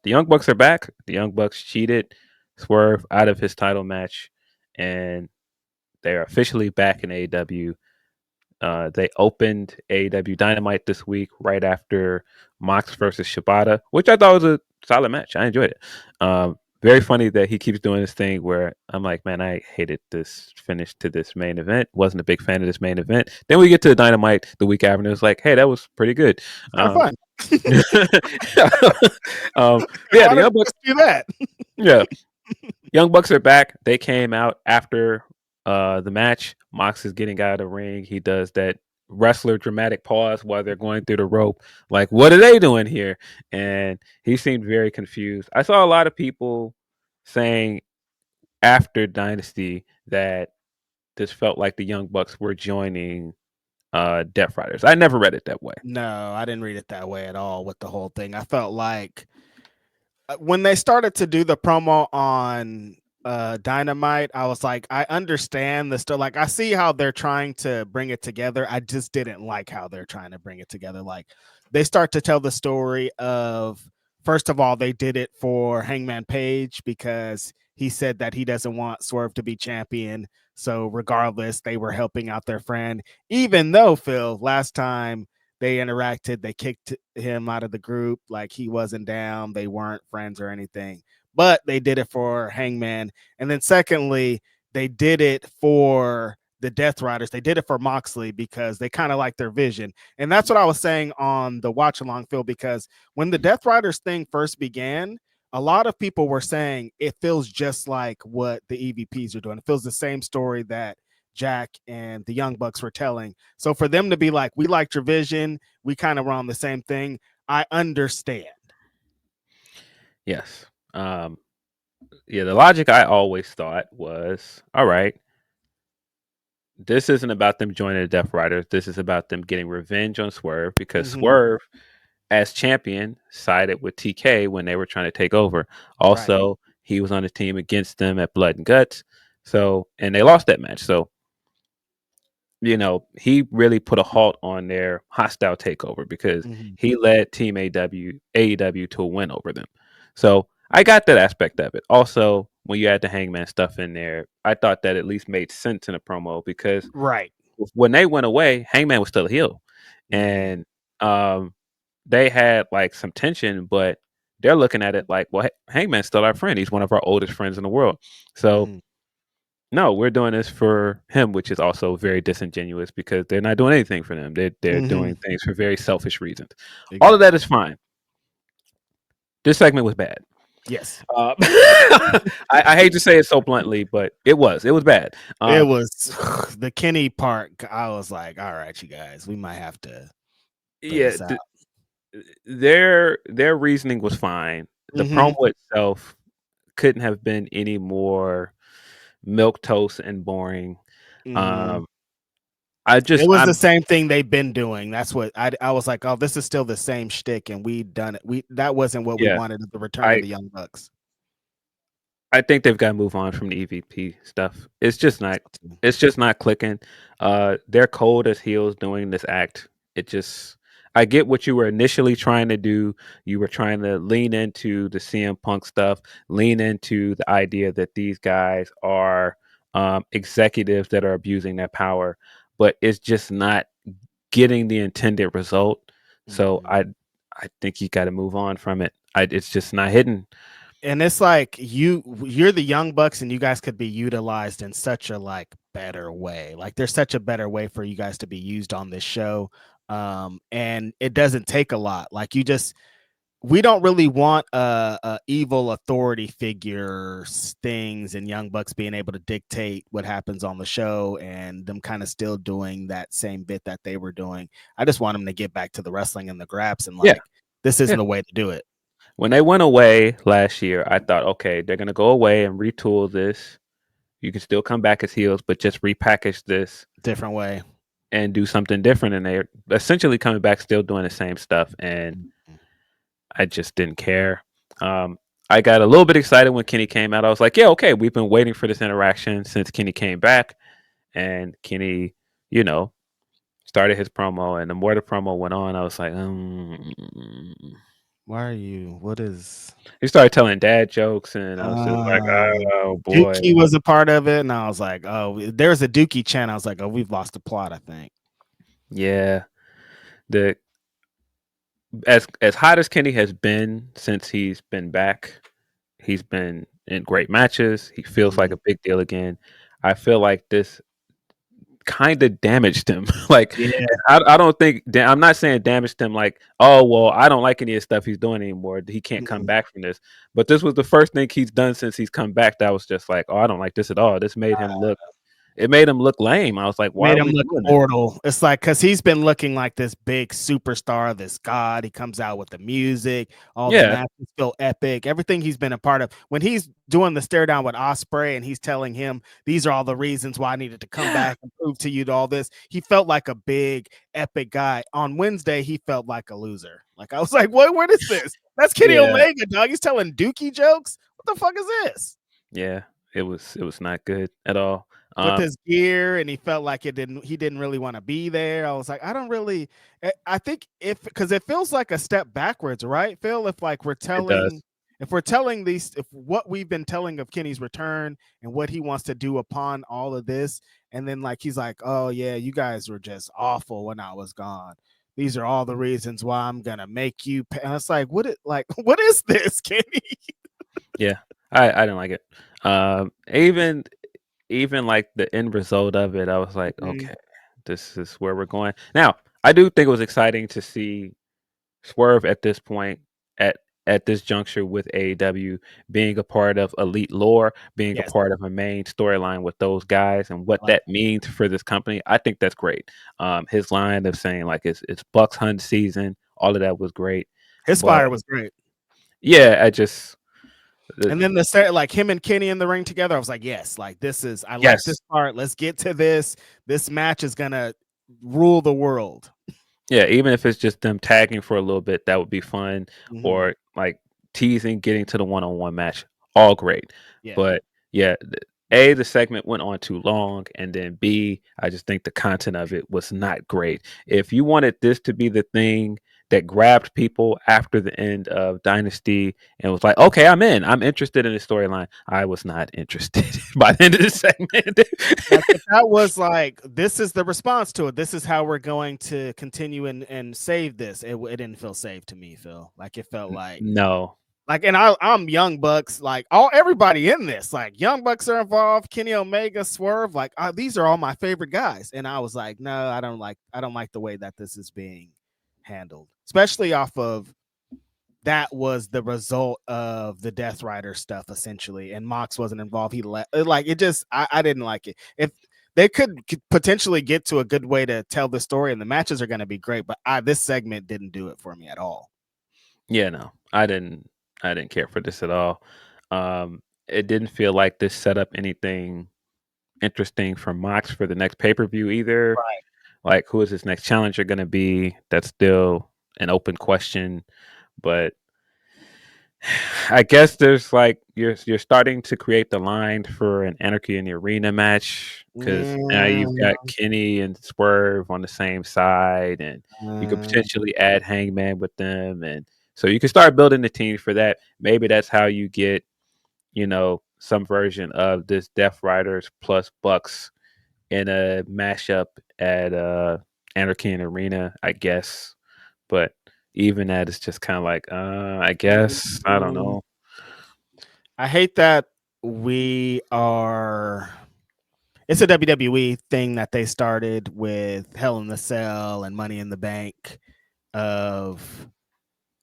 the Young Bucks are back. The Young Bucks cheated Swerve out of his title match, and they are officially back in AEW. They opened AEW Dynamite this week right after Mox versus Shibata, which I thought was a solid match. I enjoyed it. Very funny that he keeps doing this thing where I'm like, man, I hated this finish to this main event. Wasn't a big fan of this main event. Then we get to the Dynamite the week after, and it was like, hey, that was pretty good. Kind of fun. Yeah, Why the don't Young you Bucks. just do that? Yeah, Young Bucks are back. They came out after the match. Mox is getting out of the ring. He does that wrestler dramatic pause while they're going through the rope. Like, what are they doing here? And he seemed very confused. I saw a lot of people saying after Dynasty that this felt like the Young Bucks were joining Death Riders. I never read it that way. No, I didn't read it that way at all with the whole thing. I felt like when they started to do the promo on Dynamite, I was like, I understand the stuff. Like, I see how they're trying to bring it together. I just didn't like how they're trying to bring it together. Like, they start to tell the story of, first of all, they did it for Hangman Page because he said that he doesn't want Swerve to be champion. So regardless, they were helping out their friend, even though Phil last time they interacted, they kicked him out of the group, like he wasn't down, they weren't friends or anything, but they did it for Hangman. And then secondly, they did it for the Death Riders. They did it for Moxley because they kind of like their vision. And that's what I was saying on the watch along, Phil, because when the Death Riders thing first began, a lot of people were saying it feels just like what the EVPs are doing. It feels the same story that Jack and the Young Bucks were telling. So for them to be like, we liked your vision, we kind of were on the same thing, I understand. Yes. Yeah, the logic I always thought was, all right, this isn't about them joining the Death Riders. This is about them getting revenge on Swerve because Swerve, as champion, sided with TK when they were trying to take over. Right. Also, he was on the team against them at Blood and Guts. So, and they lost that match. So, he really put a halt on their hostile takeover because he led Team AEW to a win over them. So I got that aspect of it. Also, when you add the Hangman stuff in there, I thought that at least made sense in a promo because Right. when they went away, Hangman was still a heel, and they had like some tension, but they're looking at it like, well, Hangman's still our friend. He's one of our oldest friends in the world. So no, we're doing this for him, which is also very disingenuous because they're not doing anything for them. They're doing things for very selfish reasons. Exactly. All of that is fine. This segment was bad. Yes. I hate to say it so bluntly, but it was bad. It was the Kenny part. I was like, all right, you guys, we might have to. Yeah, their reasoning was fine. The promo itself couldn't have been any more milk toast and boring. It was the same thing they've been doing. That's what I was like, oh, this is still the same shtick, and we done it. That wasn't what we wanted at the return of the Young Bucks. I think they've got to move on from the EVP stuff. It's just not clicking. They're cold as heels doing this act. I get what you were initially trying to do. You were trying to lean into the CM Punk stuff, lean into the idea that these guys are executives that are abusing their power, but it's just not getting the intended result. So I think you got to move on from it. It's just not hitting. And it's like you're the Young Bucks, and you guys could be utilized in such a better way. Like there's such a better way for you guys to be used on this show, and it doesn't take a lot. Like we don't really want a evil authority figure things and Young Bucks being able to dictate what happens on the show and them kind of still doing that same bit that they were doing. I just want them to get back to the wrestling and the graps and this isn't the way to do it. When they went away last year, I thought, okay, they're going to go away and retool this. You can still come back as heels, but just repackage this different way and do something different. And they're essentially coming back, still doing the same stuff. And I just didn't care. I got a little bit excited when Kenny came out. I was like, yeah, okay, we've been waiting for this interaction since Kenny came back. And Kenny, started his promo. And the more the promo went on, I was like, Why are you? What is? He started telling dad jokes, and I was just like, Uh, oh boy. Dookie was a part of it, and I was like, oh, there's a Dookie chant. I was like, oh, we've lost the plot, I think. Yeah. The as hot as Kenny has been since he's been back, he's been in great matches. He feels like a big deal again. I feel like this kind of damaged him. Like, Yeah. I don't think I'm not saying damaged him like, oh well, I don't like any of the stuff he's doing anymore. He can't come Mhm. back from this. But this was the first thing he's done since he's come back that was just like, oh, I don't like this at all. This made him look. It made him look lame. I was like, why Made are him we look doing this? mortal. It's like because he's been looking like this big superstar, this god. He comes out with the music, all the Yeah, matches feel epic. Everything he's been a part of. When he's doing the stare down with Osprey and he's telling him these are all the reasons why I needed to come back and prove to you all this, he felt like a big epic guy. On Wednesday, he felt like a loser. Like I was like, what is this? That's Kenny yeah, Omega, dog. He's telling Dookie jokes. What the fuck is this? yeah. It was not good at all. With Um, his gear, and he felt like he didn't really want to be there. I was like, I don't really. I think if because it feels like a step backwards, right, Phil? If like it does. if we're telling these, if what we've been telling of Kenny's return and what he wants to do upon all of this, and then like he's like, oh yeah, you guys were just awful when I was gone. These are all the reasons why I'm gonna make you pay. And it's like, what is this, Kenny? Yeah, I didn't like it. Even like the end result of it, I was like, Mhm. okay, this is where we're going. Now, I do think it was exciting to see Swerve at this point at this juncture with AEW being a part of Elite Lore, being a Yes, part of a main storyline with those guys and what like that means for this company. I think that's great. His line of saying like it's Bucks hunt season, all of that was great. his But fire was great. yeah, I just And then the set, like him and Kenny in the ring together, I was like, yes, like this is, I like this yes. part. Let's get to this. This match is gonna rule the world. Yeah, even if it's just them tagging for a little bit, that would be fun. Mhm. Or like teasing, getting to the one-on-one match, all great. Yeah. But yeah, A, the segment went on too long, and then B, I just think the content of it was not great. If you wanted this to be the thing that grabbed people after the end of Dynasty and was like, okay, I'm interested in the storyline. I was not interested by the end of the segment. Like if that was like, this is the response to it. This is how we're going to continue and save this. It didn't feel safe to me, Phil. Like it felt No. like, and I'm Young Bucks, like everybody in this, like Young Bucks are involved, Kenny Omega, Swerve, like these are all my favorite guys, and I was like, no, I don't like the way that this is being handled, especially off of that was the result of the Death Rider stuff essentially, and Mox wasn't involved. He left, like it just, I didn't like it. If they could potentially get to a good way to tell the story, and the matches are going to be great, but this segment didn't do it for me at all. Yeah, no, I didn't care for this at all. It didn't feel like this set up anything interesting for Mox for the next pay per view either. Right. Like, who is his next challenger going to be? That's still an open question. But I guess there's like you're starting to create the line for an Anarchy in the Arena match because now you've got Kenny and Swerve on the same side, and you could potentially add Hangman with them, and so you can start building the team for that. Maybe that's how you get some version of this Death Riders plus Bucks in a mashup at Anarchy in the Arena, I guess. But even that is just kind of like, I guess I don't know. I hate that we are. It's a WWE thing that they started with Hell in the Cell and Money in the Bank of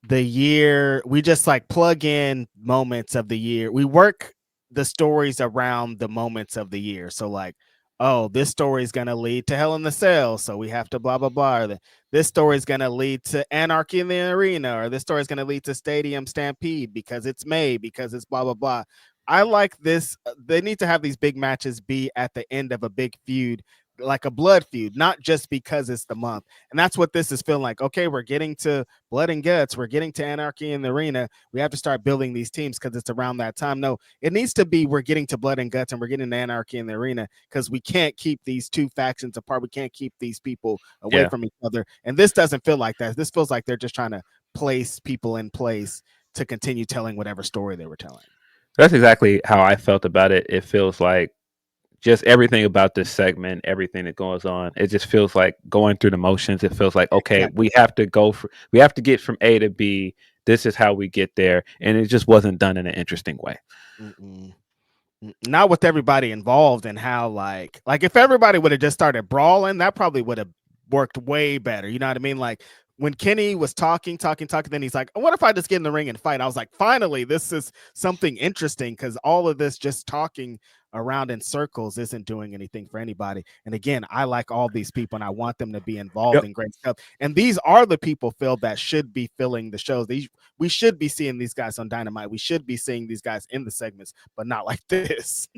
the year. We just like plug in moments of the year. We work the stories around the moments of the year. So like, oh, this story is going to lead to Hell in the Cell, so we have to blah blah blah. Or this story is going to lead to Anarchy in the Arena, or this story is going to lead to Stadium Stampede because it's May, because it's blah blah blah. I like this. They need to have these big matches be at the end of a big feud, like a blood feud, not just because it's the month. And that's what this is feeling like. Okay, we're getting to Blood and Guts. We're getting to Anarchy in the Arena. We have to start building these teams because it's around that time. No, it needs to be we're getting to Blood and Guts and we're getting to Anarchy in the Arena because we can't keep these two factions apart. We can't keep these people away Yeah, from each other. And this doesn't feel like that. This feels like they're just trying to place people in place to continue telling whatever story they were telling. That's exactly how I felt about it. It feels like just everything about this segment, everything that goes on, it just feels like going through the motions. It feels like, okay, we have to get from A to B. This is how we get there, and it just wasn't done in an interesting way. Not with everybody involved, and how like if everybody would have just started brawling, that probably would have worked way better. You know what I mean? Like when Kenny was talking, then he's like, what if I just get in the ring and fight? I was like, finally, this is something interesting, because all of this just talking around in circles isn't doing anything for anybody. And again, I like all these people and I want them to be involved in great stuff. And these are the people, Phil, that should be filling the shows. We should be seeing these guys on Dynamite. We should be seeing these guys in the segments, but not like this.